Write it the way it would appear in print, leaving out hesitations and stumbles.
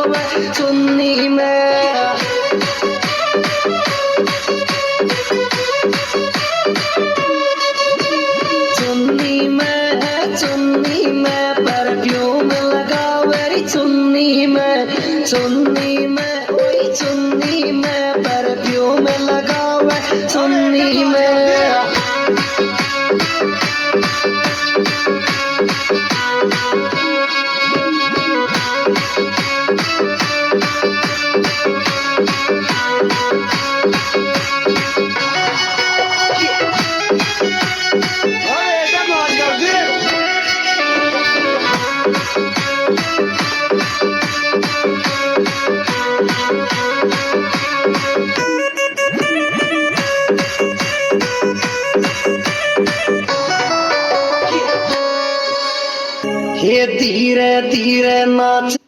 लगावे चुन्नी में। चुन्नी में परफ्यूम लगावे चुन्नी में, चुन्नी में ओए चुन्नी में परफ्यूम लगावे चुन्नी में। ये धीरे धीरे नाच